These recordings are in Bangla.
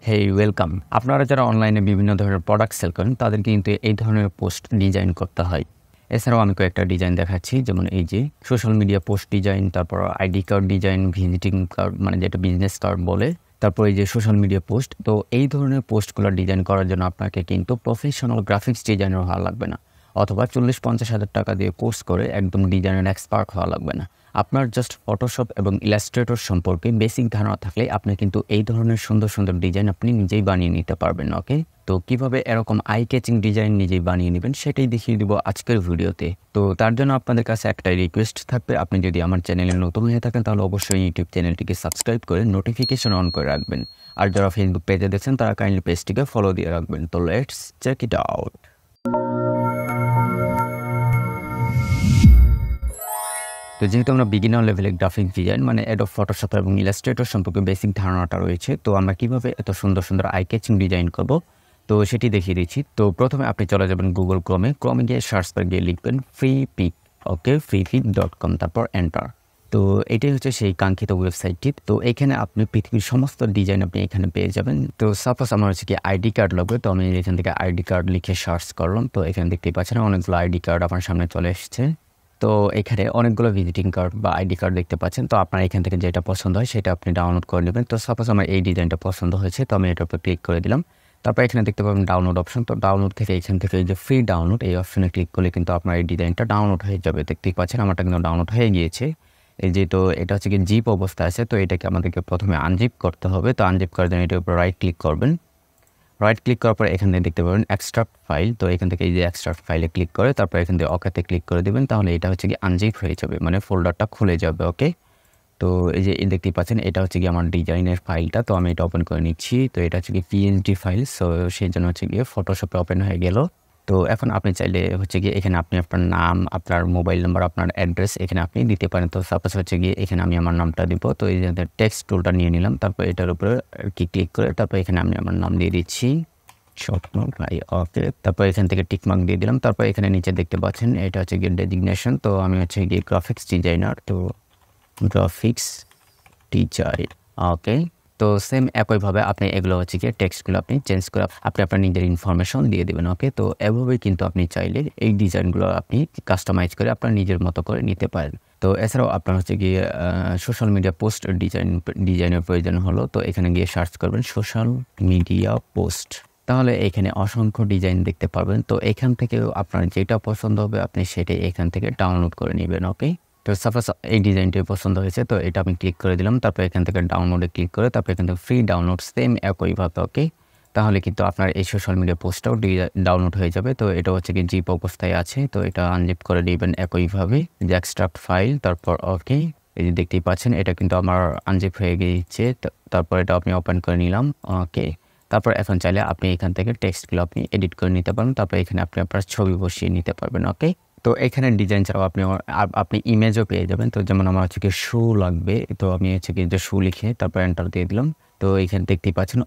হেই ওয়েলকাম। আপনারা যারা অনলাইনে বিভিন্ন ধরনের প্রোডাক্ট সেল করেন তাদেরকে কিন্তু এই ধরনের পোস্ট ডিজাইন করতে হয়। এছাড়াও আমি কয়েকটা ডিজাইন দেখাচ্ছি, যেমন এই যে সোশ্যাল মিডিয়া পোস্ট ডিজাইন, তারপর ID card design, visiting card মানে যেটা বিজনেস কার্ড বলে, তারপর এই যে সোশ্যাল মিডিয়া পোস্ট। তো এই ধরনের পোস্টগুলো ডিজাইন করার জন্য আপনাকে কিন্তু প্রফেশনাল গ্রাফিক্স ডিজাইনার হওয়া লাগবে না, অথবা 40-50 হাজার টাকা দিয়ে কোর্স করে একদম ডিজাইনের এক্সপার্ট হওয়া লাগবে না। আপনার জাস্ট ফটোশপ এবং ইলাস্ট্রেটর সম্পর্কে বেসিক ধারণা থাকলে আপনি কিন্তু এই ধরনের সুন্দর সুন্দর ডিজাইন আপনি নিজেই বানিয়ে নিতে পারবেন। ওকে, তো কিভাবে এরকম আই ক্যাচিং ডিজাইন নিজেই বানিয়ে নেবেন সেটাই দেখিয়ে দিব আজকের ভিডিওতে। তো তার জন্য আপনাদের কাছে একটাই রিকোয়েস্ট থাকবে, আপনি যদি আমার চ্যানেলে নতুন হয়ে থাকেন তাহলে অবশ্যই ইউটিউব চ্যানেলটিকে সাবস্ক্রাইব করে নোটিফিকেশন অন করে রাখবেন। আর যারা ফেসবুক পেজে দেখছেন তারা কাইন্ডলি পেজটিকে ফলো দিয়ে রাখবেন। তো লেটস চেক ইট আউট। তো যেহেতু আমরা বিগিনার লেভেলে গ্রাফিক ডিজাইন মানে অ্যাডোব ফটোশপ এবং ইলাস্ট্রেটর সম্পর্কে বেসিক ধারণাটা রয়েছে, তো আমরা কিভাবে এত সুন্দর সুন্দর আই ক্যাচিং ডিজাইন করব তো সেটি দেখিয়ে দিচ্ছি। তো প্রথমে আপনি চলে যাবেন গুগল ক্রোমে গিয়ে সার্চ করে গিয়ে লিখবেন ফ্রিপিক। ওকে, freepik.com, তারপর এন্টার। তো এটাই হচ্ছে সেই কাঙ্ক্ষিত ওয়েবসাইটটি। তো এখানে আপনি পৃথিবীর সমস্ত ডিজাইন আপনি এখানে পেয়ে যাবেন। তো সাপোজ আমার হচ্ছে কি আইডি কার্ড লাগবে, তো আমি এখান থেকে আইডি কার্ড লিখে সার্চ করলাম। তো এখানে দেখতেই পাচ্ছেন অনেকগুলো আইডি কার্ড আমার সামনে চলে এসেছে। তো এখানে অনেকগুলো ভিজিটিং কার্ড বা আইডি কার্ড দেখতে পাচ্ছেন। তো আপনার এখান থেকে যেটা পছন্দ হয় সেটা আপনি ডাউনলোড করে নেবেন। তো সাপোজ আমার এই ডিজাইনটা পছন্দ হয়েছে, তো আমি এটার উপর ক্লিক করে দিলাম। তারপর এখানে দেখতে পাবেন ডাউনলোড অপশন। তো ডাউনলোড থেকে এখান থেকে এই যে ফ্রি ডাউনলোড এই অপশনে ক্লিক করলে কিন্তু আপনার এই ডিজাইনটা ডাউনলোড হয়ে যাবে। দেখতেই পাচ্ছেন আমারটা কিন্তু ডাউনলোড হয়ে গিয়েছে। এই যে, তো এটা হচ্ছে কি জিপ অবস্থা আছে। তো এটাকে আমাদেরকে প্রথমে আনজিপ করতে হবে। তো আনজিপ করার জন্য এটার উপর রাইট ক্লিক করবেন। রাইট ক্লিক করার পর এখান থেকে দেখতে পাবেন এক্সট্রাক্ট ফাইল। তো এখান থেকে এই যে এক্সট্রাক্ট ফাইলে ক্লিক করে তারপর এখান থেকে ওকেতে ক্লিক করে দেবেন। তাহলে এটা হচ্ছে কি আনজিপ হয়ে যাবে, মানে ফোল্ডারটা খুলে যাবে। ওকে, তো এই যে দেখতেই পাচ্ছেন এটা হচ্ছে কি আমার ডিজাইনের ফাইলটা। তো আমি এটা ওপেন করে নিচ্ছি। তো এটা হচ্ছে কি পিএনজি ফাইল, সো সেই জন্য হচ্ছে গিয়ে ফটোশপে ওপেন হয়ে গেল। তো এখন আপনি চাইলে হচ্ছে গিয়ে এখানে আপনি আপনার নাম, আপনার মোবাইল নাম্বার, আপনার অ্যাড্রেস এখানে আপনি দিতে পারেন। তো সাপোজ হচ্ছে গিয়ে এখানে আমি আমার নামটা দিব। তো এই যে টেক্সট টুলটা নিয়ে নিলাম, তারপর এটার উপরে ক্লিক করে তারপর এখানে আমি আমার নাম দিয়ে দিচ্ছি, স্বপ্ন ভাই। ওকে, তারপর এখান থেকে টিকমার্ক দিয়ে দিলাম। তারপর এখানে নিচে দেখতে পাচ্ছেন এটা হচ্ছে গিয়ে ডেজিগনেশন। তো আমি হচ্ছে গিয়ে গ্রাফিক্স ডিজাইনার। তো গ্রাফিক্স ডিজাইন। ওকে, তো সেম একইভাবে আপনি এগুলো হচ্ছে গিয়ে টেক্সটগুলো আপনি চেঞ্জ করে আপনি আপনার নিজের ইনফরমেশন দিয়ে দেবেন। ওকে, তো এভাবেই কিন্তু আপনি চাইলে এই ডিজাইনগুলো আপনি কাস্টমাইজ করে আপনার নিজের মতো করে নিতে পারেন। তো এছাড়াও আপনার হচ্ছে গিয়ে সোশ্যাল মিডিয়া পোস্ট ডিজাইনের প্রয়োজন হলো, তো এখানে গিয়ে সার্চ করবেন সোশ্যাল মিডিয়া পোস্ট। তাহলে এখানে অসংখ্য ডিজাইন দেখতে পারবেন। তো এখান থেকেও আপনার যেটা পছন্দ হবে আপনি সেটাই এখান থেকে ডাউনলোড করে নেবেন। ওকে, তো সাপোজ এই ডিজাইনটি পছন্দ হয়েছে, তো এটা আমি ক্লিক করে দিলাম। তারপর এখান থেকে ডাউনলোডে ক্লিক করে তারপর এখান থেকে ফ্রি ডাউনলোড সেম একইভাবে। ওকে, তাহলে কিন্তু আপনার এই সোশ্যাল মিডিয়া পোস্টটাও ডাউনলোড হয়ে যাবে। তো এটা হচ্ছে কি জিপ অবস্থায় আছে। তো এটা আনজিপ করে দিবেন একইভাবে, যে এক্সট্রাক্ট ফাইল। তারপর ওকে, এই যে দেখতেই পাচ্ছেন এটা কিন্তু আমার আনজিপ হয়ে গিয়েছে। তারপর এটা আপনি ওপেন করে নিলাম। ওকে, তারপর এখন চাইলে আপনি এখান থেকে টেক্সটগুলো আপনি এডিট করে নিতে পারেন। তারপর এখানে আপনি আপনার ছবি বসিয়ে নিতে পারবেন। ওকে, তো এখানে ডিজাইন ছাড়াও আপনি ইমেজও পেয়ে যাবেন। তো যেমন আমার হচ্ছে কি শু লাগবে, তো আমি হচ্ছে কি যে শু লিখে তারপর এন্টার দিয়ে দিলাম। তো এখানে দেখতেই পাচ্ছেন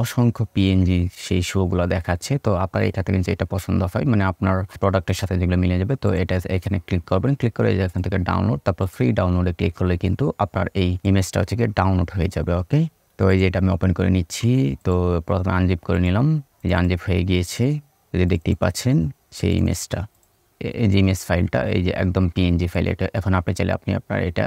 অসংখ্য পিএনজি সেই শুগুলো দেখাচ্ছে। তো আপনার এখান থেকে যেটা পছন্দ হয় মানে আপনার প্রোডাক্টের সাথে যেগুলো মিলে যাবে, তো এটা এখানে ক্লিক করবেন। ক্লিক করে এখান থেকে ডাউনলোড, তারপর ফ্রি ডাউনলোডে ক্লিক করলে কিন্তু আপনার এই ইমেজটা হচ্ছে কি ডাউনলোড হয়ে যাবে। ওকে, তো এই যে এটা আমি ওপেন করে নিচ্ছি। তো প্রথমে আনজিপ করে নিলাম, এই যে আনজিপ হয়ে গিয়েছে। যদি দেখতেই পাচ্ছেন সেই ইমেজটা, এই যে ইমেজ ফাইলটা এই যে একদম পিএনজি ফাইল। এটা এখন আপনি চাইলে আপনি আপনার এটা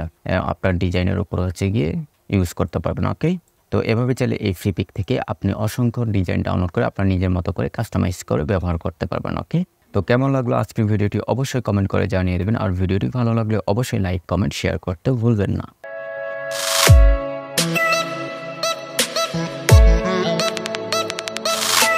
আপনার ডিজাইনের উপর হচ্ছে গিয়ে ইউজ করতে পারবেন। ওকে, তো এভাবে চাইলে এই ফ্রিপিক থেকে আপনি অসংখ্য ডিজাইন ডাউনলোড করে আপনার নিজের মতো করে কাস্টমাইজ করে ব্যবহার করতে পারবেন। ওকে, তো কেমন লাগলো আজকের ভিডিওটি অবশ্যই কমেন্ট করে জানিয়ে দেবেন। আর ভিডিওটি ভালো লাগলে অবশ্যই লাইক, কমেন্ট, শেয়ার করতে ভুলবেন না।